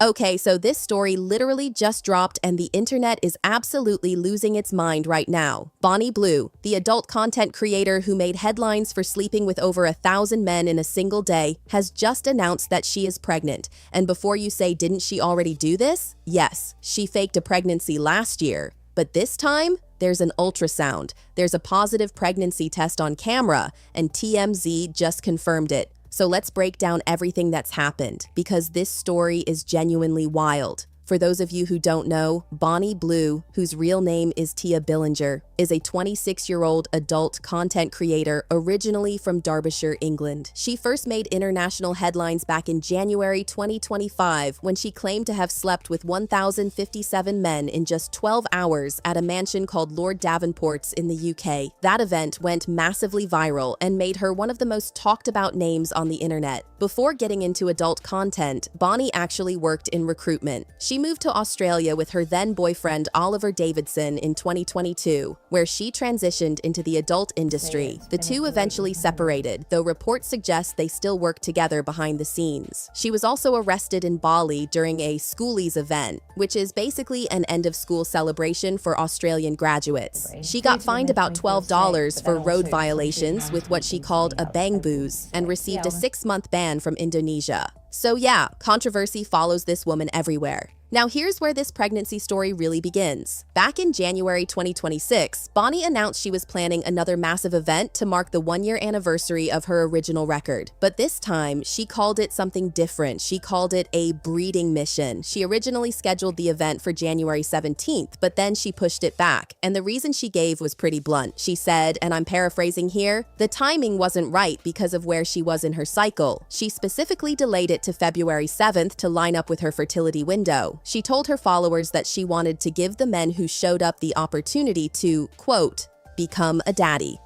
Okay, so this story literally just dropped and the internet is absolutely losing its mind right now. Bonnie Blue, the adult content creator who made headlines for sleeping with over 1,000 men in a single day, has just announced that she is pregnant. And before you say, didn't she already do this? Yes, she faked a pregnancy last year. But this time, there's an ultrasound. There's a positive pregnancy test on camera, and TMZ just confirmed it. So let's break down everything that's happened, because this story is genuinely wild. For those of you who don't know, Bonnie Blue, whose real name is Tia Billinger, is a 26-year-old adult content creator originally from Derbyshire, England. She first made international headlines back in January 2025 when she claimed to have slept with 1,057 men in just 12 hours at a mansion called Lord Davenport's in the UK. That event went massively viral and made her one of the most talked about names on the internet. Before getting into adult content, Bonnie actually worked in recruitment. She moved to Australia with her then-boyfriend Oliver Davidson in 2022, where she transitioned into the adult industry. The two eventually separated, though reports suggest they still work together behind the scenes. She was also arrested in Bali during a schoolies event, which is basically an end-of-school celebration for Australian graduates. She got fined about $12 for road violations with what she called a bang booze and received a 6-month ban from Indonesia. So yeah, controversy follows this woman everywhere. Now here's where this pregnancy story really begins. Back in January 2026, Bonnie announced she was planning another massive event to mark the 1-year anniversary of her original record. But this time, she called it something different. She called it a breeding mission. She originally scheduled the event for January 17th, but then she pushed it back. And the reason she gave was pretty blunt. She said, and I'm paraphrasing here, the timing wasn't right because of where she was in her cycle. She specifically delayed it to February 7th to line up with her fertility window. She told her followers that she wanted to give the men who showed up the opportunity to, quote, become a daddy.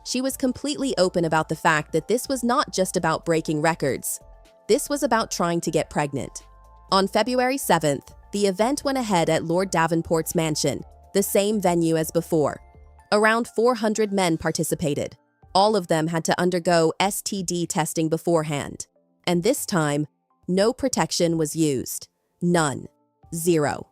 She was completely open about the fact that this was not just about breaking records. This was about trying to get pregnant. On February 7th, the event went ahead at Lord Davenport's mansion, the same venue as before. Around 400 men participated. All of them had to undergo STD testing beforehand. And this time, no protection was used. None. Zero.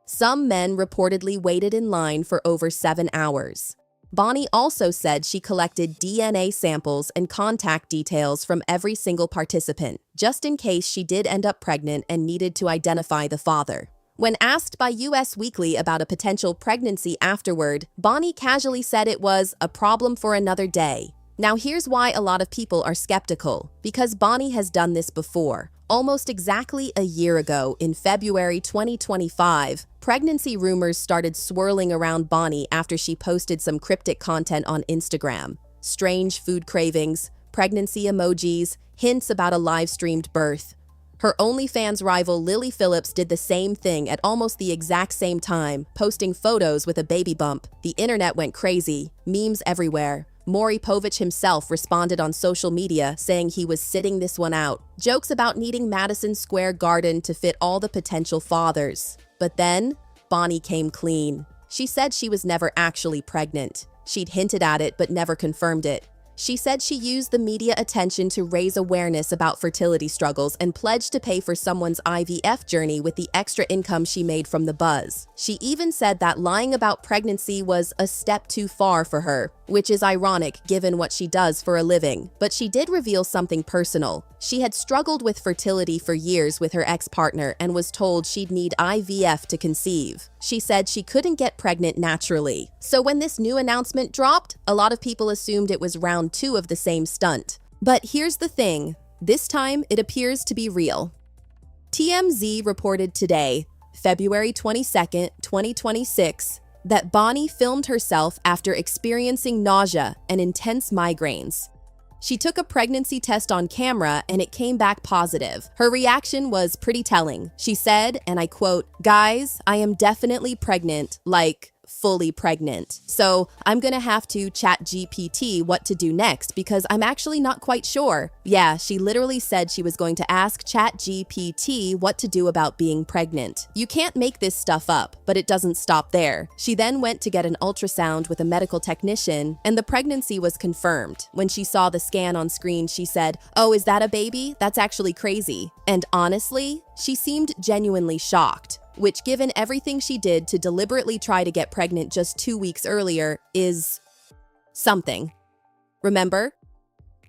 Some men reportedly waited in line for over 7 hours. Bonnie also said she collected DNA samples and contact details from every single participant, just in case she did end up pregnant and needed to identify the father. When asked by US Weekly about a potential pregnancy afterward, Bonnie casually said it was a problem for another day. Now here's why a lot of people are skeptical, because Bonnie has done this before. Almost exactly a year ago, in February 2025, pregnancy rumors started swirling around Bonnie after she posted some cryptic content on Instagram. Strange food cravings, pregnancy emojis, hints about a live-streamed birth. Her OnlyFans rival Lily Phillips did the same thing at almost the exact same time, posting photos with a baby bump. The internet went crazy, memes everywhere. Maury Povich himself responded on social media saying he was sitting this one out. Jokes about needing Madison Square Garden to fit all the potential fathers. But then, Bonnie came clean. She said she was never actually pregnant. She'd hinted at it but never confirmed it. She said she used the media attention to raise awareness about fertility struggles and pledged to pay for someone's IVF journey with the extra income she made from the buzz. She even said that lying about pregnancy was a step too far for her, which is ironic given what she does for a living. But she did reveal something personal. She had struggled with fertility for years with her ex-partner and was told she'd need IVF to conceive. She said she couldn't get pregnant naturally. So when this new announcement dropped, a lot of people assumed it was round 2 of the same stunt. But here's the thing, this time it appears to be real. TMZ reported today, February 22nd, 2026, that Bonnie filmed herself after experiencing nausea and intense migraines. She took a pregnancy test on camera and it came back positive. Her reaction was pretty telling. She said, and I quote, "Guys, I am definitely pregnant, like fully pregnant. So I'm gonna have to chat GPT what to do next because I'm actually not quite sure. Yeah, she literally said she was going to ask chat GPT what to do about being pregnant. You can't make this stuff up, but it doesn't stop there. She then went to get an ultrasound with a medical technician, and the pregnancy was confirmed. When she saw the scan on screen, she said, "Oh, is that a baby? That's actually crazy." And honestly, she seemed genuinely shocked, which, given everything she did to deliberately try to get pregnant just 2 weeks earlier, is something. Remember?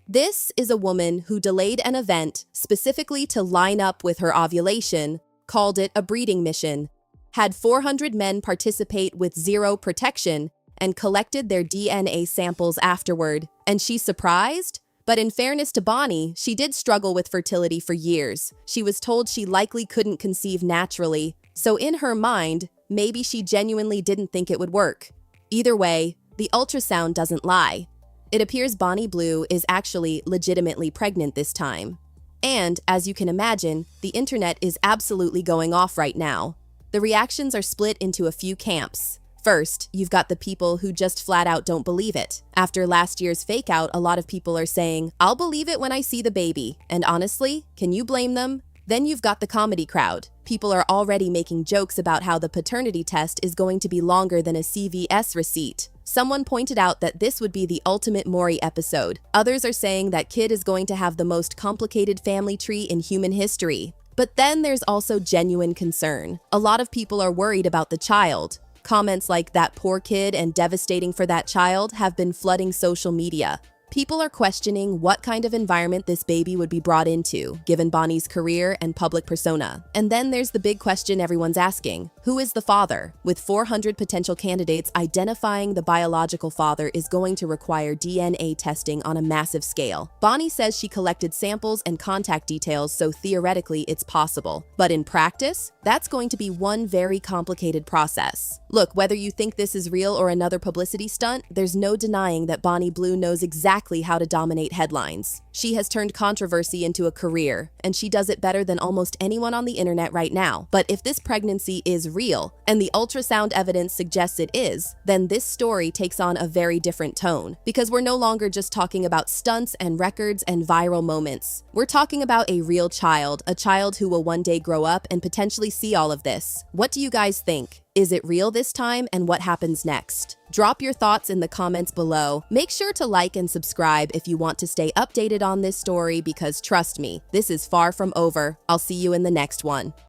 This is a woman who delayed an event specifically to line up with her ovulation, called it a breeding mission, had 400 men participate with zero protection, and collected their DNA samples afterward. And she's surprised? But in fairness to Bonnie, she did struggle with fertility for years. She was told she likely couldn't conceive naturally, so in her mind, maybe she genuinely didn't think it would work. Either way, the ultrasound doesn't lie. It appears Bonnie Blue is actually legitimately pregnant this time. And, as you can imagine, the internet is absolutely going off right now. The reactions are split into a few camps. First, you've got the people who just flat out don't believe it. After last year's fake out, a lot of people are saying, "I'll believe it when I see the baby." And honestly, can you blame them? Then you've got the comedy crowd. People are already making jokes about how the paternity test is going to be longer than a CVS receipt. Someone pointed out that this would be the ultimate Maury episode. Others are saying that kid is going to have the most complicated family tree in human history. But then there's also genuine concern. A lot of people are worried about the child. Comments like "that poor kid" and "devastating for that child" have been flooding social media. People are questioning what kind of environment this baby would be brought into, given Bonnie's career and public persona. And then there's the big question everyone's asking: who is the father? With 400 potential candidates, identifying the biological father is going to require DNA testing on a massive scale. Bonnie says she collected samples and contact details, so theoretically it's possible. But in practice, that's going to be one very complicated process. Look, whether you think this is real or another publicity stunt, there's no denying that Bonnie Blue knows exactly how to dominate headlines. She has turned controversy into a career, and she does it better than almost anyone on the internet right now. But if this pregnancy is real, and the ultrasound evidence suggests it is, then this story takes on a very different tone. Because we're no longer just talking about stunts and records and viral moments. We're talking about a real child, a child who will one day grow up and potentially see all of this. What do you guys think? Is it real this time, and what happens next? Drop your thoughts in the comments below. Make sure to like and subscribe if you want to stay updated on this story because trust me, this is far from over. I'll see you in the next one.